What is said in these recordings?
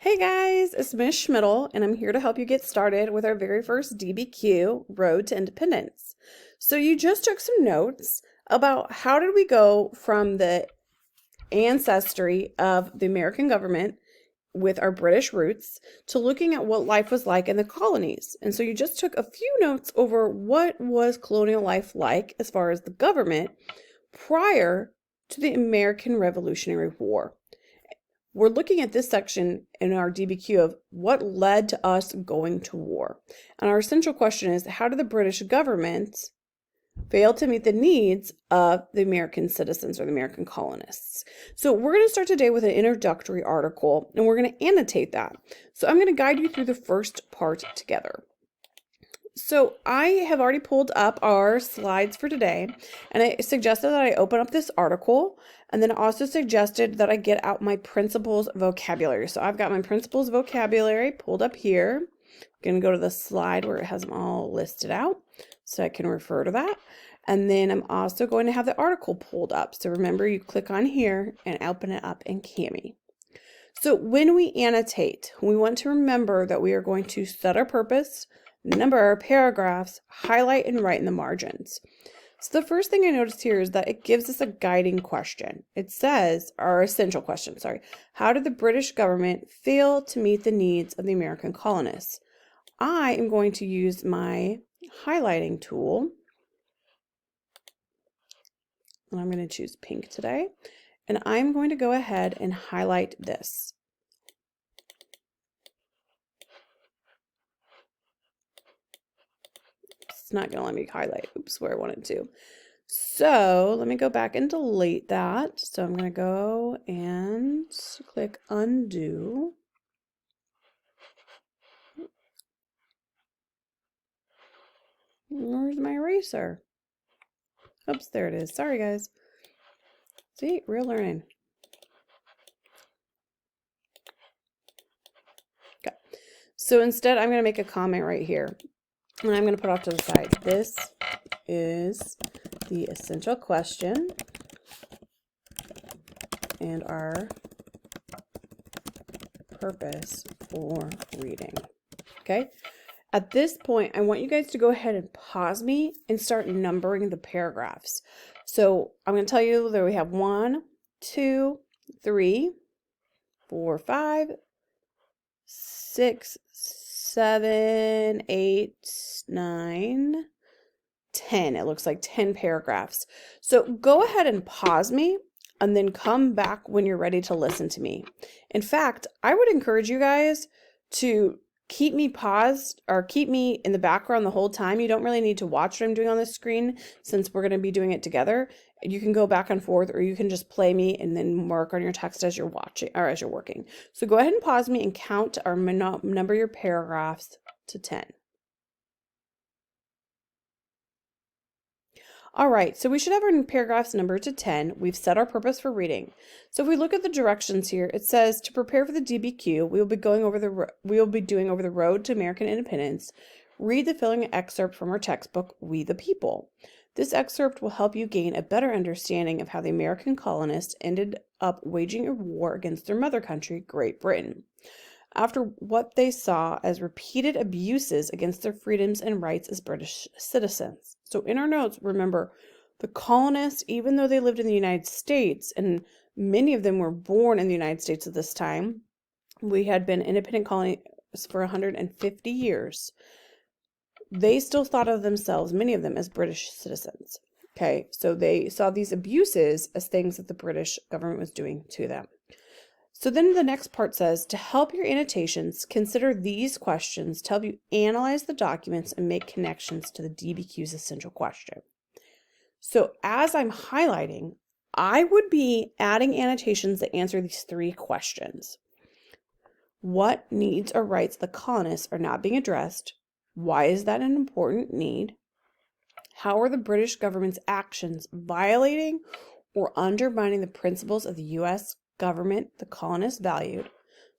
Hey guys, it's Miss Schmidl, and I'm here to help you get started with our very first DBQ, Road to Independence. So you just took some notes about how did we go from the ancestry of the American government with our British roots to looking at what life was like in the colonies. And so you just took a few notes over what was colonial life like as far as the government prior to the American Revolutionary War. We're looking at this section in our DBQ of what led to us going to war. And our central question is, how did the British government fail to meet the needs of the American citizens or the American colonists? So we're going to start today with an introductory article, and we're going to annotate that. So I'm going to guide you through the first part together. So I have already pulled up our slides for today, and I suggested that I open up this article, and then also suggested that I get out my principles vocabulary. So I've got my principles vocabulary pulled up here. I'm going to go to the slide where it has them all listed out so I can refer to that. And then I'm also going to have the article pulled up. So remember, you click on here and open it up in Cami. So when we annotate, we want to remember that we are going to set our purpose, number our paragraphs, highlight, and write in the margins. So the first thing I noticed here is that it gives us a guiding question. It says, our essential question, sorry, how did the British government fail to meet the needs of the American colonists? I am going to use my highlighting tool, and I'm going to choose pink today, and I'm going to go ahead and highlight this. It's not going to let me highlight, oops, where I wanted to. So let me go back and delete that. So I'm going to go and click undo. Where's my eraser? Oops, there it is. Sorry, guys. See, real learning. Okay. So instead, I'm going to make a comment right here. And I'm going to put off to the side. This is the essential question and our purpose for reading. Okay. At this point, I want you guys to go ahead and pause me and start numbering the paragraphs. So I'm going to tell you that we have 1, 2, 3, 4, 5, 6, 7, 8, 9, 10. It looks like 10 paragraphs. So go ahead and pause me and then come back when you're ready to listen to me. In fact, I would encourage you guys to keep me paused or keep me in the background the whole time. You don't really need to watch what I'm doing on the screen since we're going to be doing it together. You can go back and forth, or you can just play me and then mark on your text as you're watching or as you're working. So go ahead and pause me and count or number your paragraphs to 10. All right, so we should have our paragraphs numbered to 10. We've set our purpose for reading. So if we look at the directions here, it says to prepare for the DBQ, we will be doing over the road to American independence. Read the following excerpt from our textbook, We the People. This excerpt will help you gain a better understanding of how the American colonists ended up waging a war against their mother country, Great Britain, after what they saw as repeated abuses against their freedoms and rights as British citizens. So in our notes, remember, the colonists, even though they lived in the United States, and many of them were born in the United States at this time, we had been independent colonies for 150 years, they still thought of themselves, many of them, as British citizens. Okay, so they saw these abuses as things that the British government was doing to them. So then the next part says, to help your annotations, consider these questions to help you analyze the documents and make connections to the DBQ's essential question. So as I'm highlighting, I would be adding annotations that answer these 3 questions. What needs or rights of the colonists are not being addressed? Why is that an important need? How are the British government's actions violating or undermining the principles of the U.S. government the colonists valued?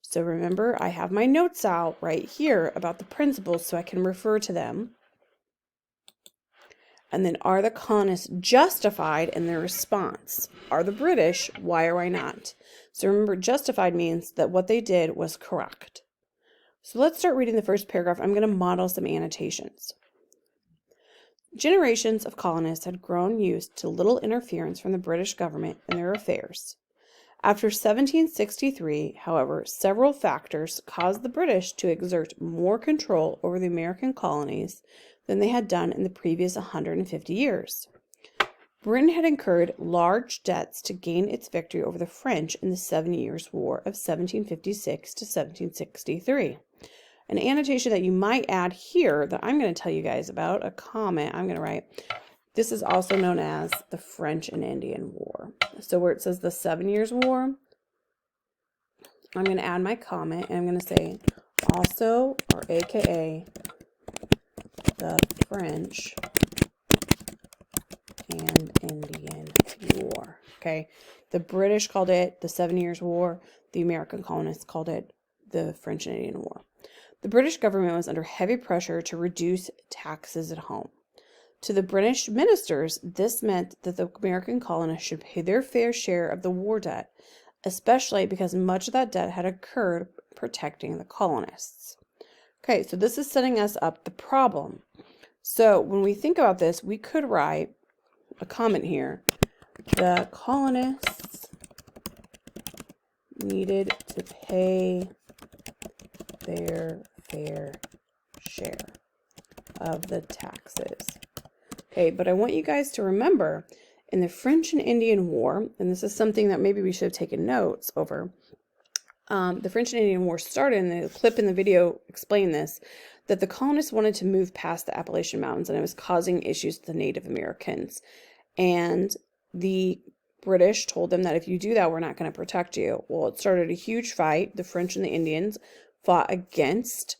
So remember, I have my notes out right here about the principles so I can refer to them. And then, are the colonists justified in their response? Are the British? Why or why not? So remember, justified means that what they did was correct. So let's start reading the first paragraph. I'm going to model some annotations. Generations of colonists had grown used to little interference from the British government in their affairs. After 1763, however, several factors caused the British to exert more control over the American colonies than they had done in the previous 150 years. Britain had incurred large debts to gain its victory over the French in the 7 Years' War of 1756 to 1763. An annotation that you might add here that I'm going to tell you guys about, a comment I'm going to write. This is also known as the French and Indian War. So where it says the 7 Years' War, I'm going to add my comment and I'm going to say also, or AKA, the French and Indian War. Okay, the British called it the 7 Years' War. The American colonists called it the French and Indian War. The British government was under heavy pressure to reduce taxes at home. To the British ministers, this meant that the American colonists should pay their fair share of the war debt, especially because much of that debt had occurred protecting the colonists. Okay, so this is setting us up the problem. So when we think about this, we could write a comment here. The colonists needed to pay their fair share of the taxes. Okay, but I want you guys to remember in the French and Indian War, and this is something that maybe we should have taken notes over, the French and Indian War started, and the clip in the video explained this, that the colonists wanted to move past the Appalachian Mountains, and it was causing issues to the Native Americans. And the British told them that if you do that, we're not going to protect you. Well, it started a huge fight. The French and the Indians fought against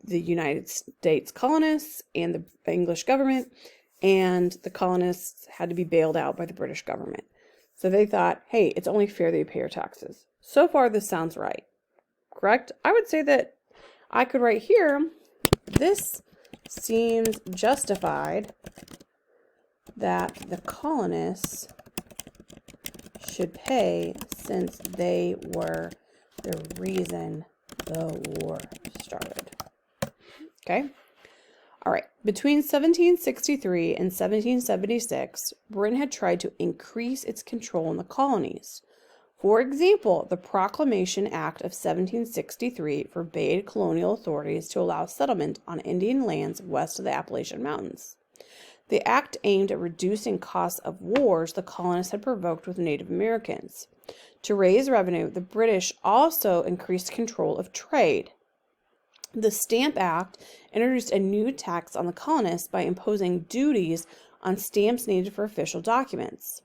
the United States colonists and the English government, and the colonists had to be bailed out by the British government. So they thought, hey, it's only fair that you pay your taxes. So far, this sounds right. Correct? I would say that I could write here, this seems justified that the colonists should pay since they were the reason the war started. Okay? All right. Between 1763 and 1776, Britain had tried to increase its control in the colonies. For example, the Proclamation Act of 1763 forbade colonial authorities to allow settlement on Indian lands west of the Appalachian Mountains. The act aimed at reducing costs of wars the colonists had provoked with Native Americans. To raise revenue, the British also increased control of trade. The Stamp Act introduced a new tax on the colonists by imposing duties on stamps needed for official documents.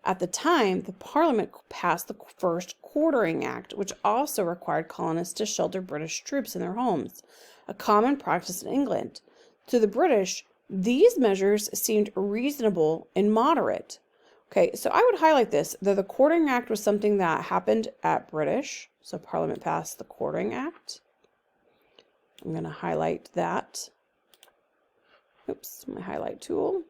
At the time, the Parliament passed the first Quartering Act, which also required colonists to shelter British troops in their homes, a common practice in England. To the British, these measures seemed reasonable and moderate. Okay, so I would highlight this, that the Quartering Act was something that happened at British. So Parliament passed the Quartering Act. I'm going to highlight that. Oops, my highlight tool.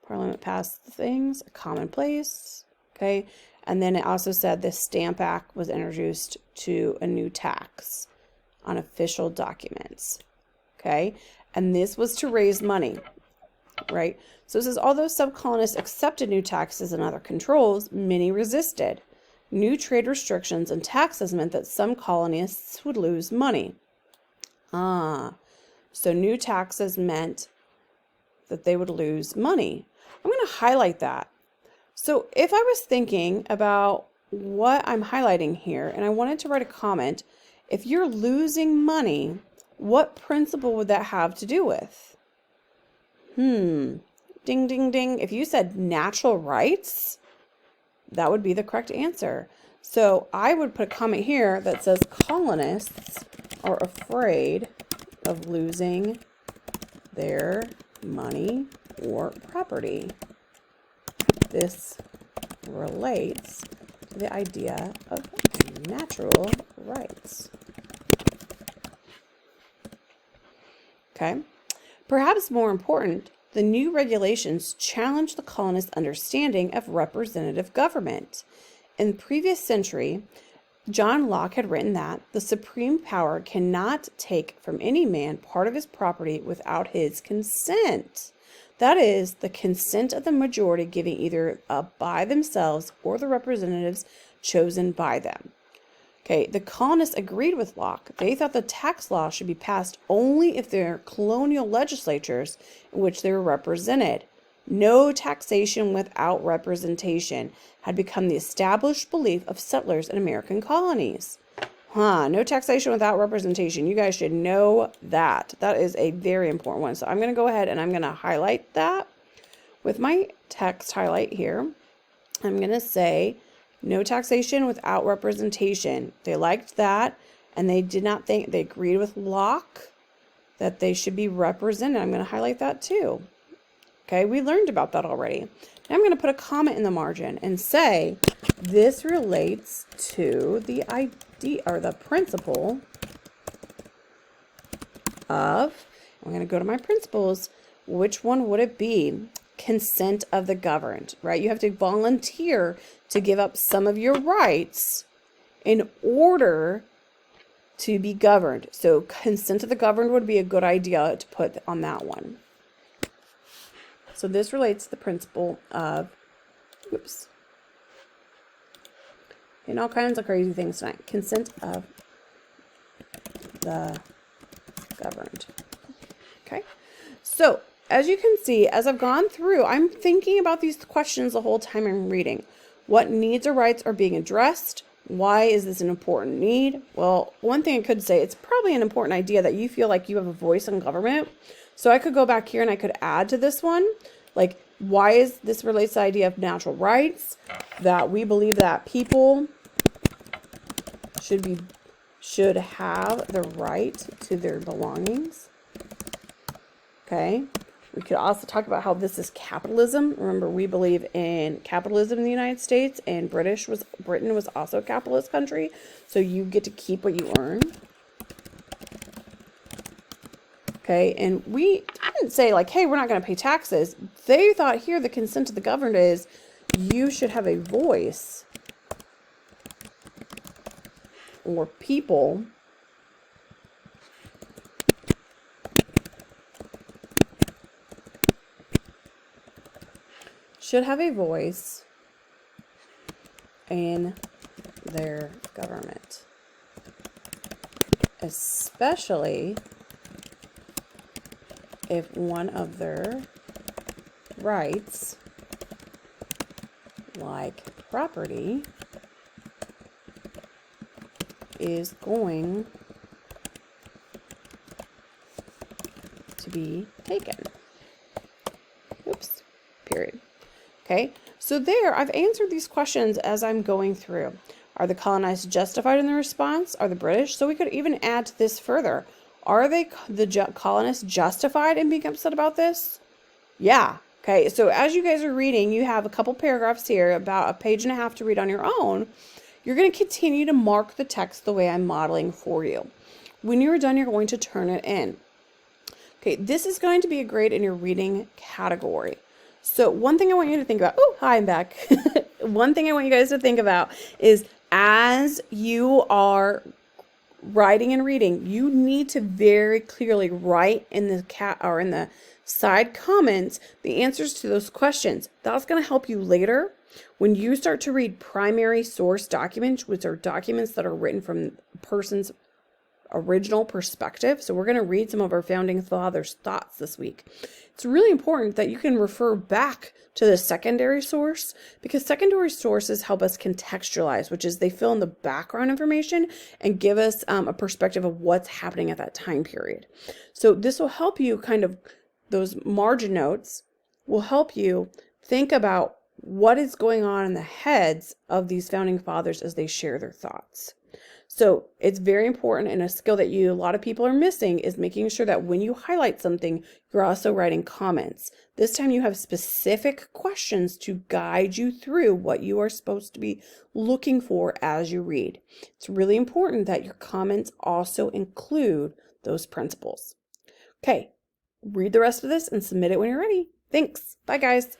Parliament passed the things, a commonplace, okay? And then it also said the Stamp Act was introduced to a new tax on official documents, okay? And this was to raise money, right? So it says, although some colonists accepted new taxes and other controls, many resisted. New trade restrictions and taxes meant that some colonists would lose money. So new taxes meant that they would lose money. I'm going to highlight that. So if I was thinking about what I'm highlighting here, and I wanted to write a comment, if you're losing money, what principle would that have to do with? Ding, ding, ding. If you said natural rights, that would be the correct answer. So I would put a comment here that says colonists are afraid of losing their money or property. This relates to the idea of natural rights. Okay. Perhaps more important, the new regulations challenge the colonists' understanding of representative government. In the previous century, John Locke had written that the supreme power cannot take from any man part of his property without his consent. That is, the consent of the majority giving either by themselves or the representatives chosen by them. Okay, the colonists agreed with Locke. They thought the tax law should be passed only if their colonial legislatures in which they were represented. No taxation without representation had become the established belief of settlers in American colonies. No taxation without representation. You guys should know that. That is a very important one. So I'm going to go ahead and I'm going to highlight that with my text highlight here. I'm going to say no taxation without representation. They liked that, and they did not think, they agreed with Locke that they should be represented. I'm going to highlight that too. Okay, we learned about that already. Now I'm going to put a comment in the margin and say this relates to the idea or the principle of, I'm going to go to my principles. Which one would it be? Consent of the governed, right? You have to volunteer to give up some of your rights in order to be governed. So consent of the governed would be a good idea to put on that one. So this relates to the principle of, and all kinds of crazy things tonight. Consent of the governed. Okay. So as you can see, as I've gone through, I'm thinking about these questions the whole time I'm reading. What needs or rights are being addressed? Why is this an important need? Well, one thing I could say, it's probably an important idea that you feel like you have a voice in government. So I could go back here and I could add to this one, like, why is this relates to the idea of natural rights? That we believe that people should have the right to their belongings. Okay. We could also talk about how this is capitalism. Remember, we believe in capitalism in the United States, and Britain was also a capitalist country. So you get to keep what you earn. Okay, and we didn't say like, hey, we're not going to pay taxes. They thought here the consent of the governed is you should have a voice, or people should have a voice in their government, especially if one of their rights, like property, is going to be taken. Oops, period. Okay, so there, I've answered these questions as I'm going through. Are the colonized justified in their response? Are the British? So we could even add to this further. Are the colonists justified in being upset about this? Yeah. Okay, so as you guys are reading, you have a couple paragraphs here, about a page and a half to read on your own. You're going to continue to mark the text the way I'm modeling for you. When you're done, you're going to turn it in. Okay, this is going to be a grade in your reading category. So one thing I want you to think about, oh, hi, I'm back. One thing I want you guys to think about is as you are writing and reading, you need to very clearly write in the side comments the answers to those questions. That's going to help you later when you start to read primary source documents, which are documents that are written from a person's original perspective. So we're going to read some of our founding fathers' thoughts this week. It's really important that you can refer back to the secondary source, because secondary sources help us contextualize, which is they fill in the background information and give us a perspective of what's happening at that time period. So this will help you those margin notes will help you think about what is going on in the heads of these founding fathers as they share their thoughts. So it's very important, and a skill that a lot of people are missing is making sure that when you highlight something, you're also writing comments. This time you have specific questions to guide you through what you are supposed to be looking for as you read. It's really important that your comments also include those principles. Okay, read the rest of this and submit it when you're ready. Thanks. Bye, guys.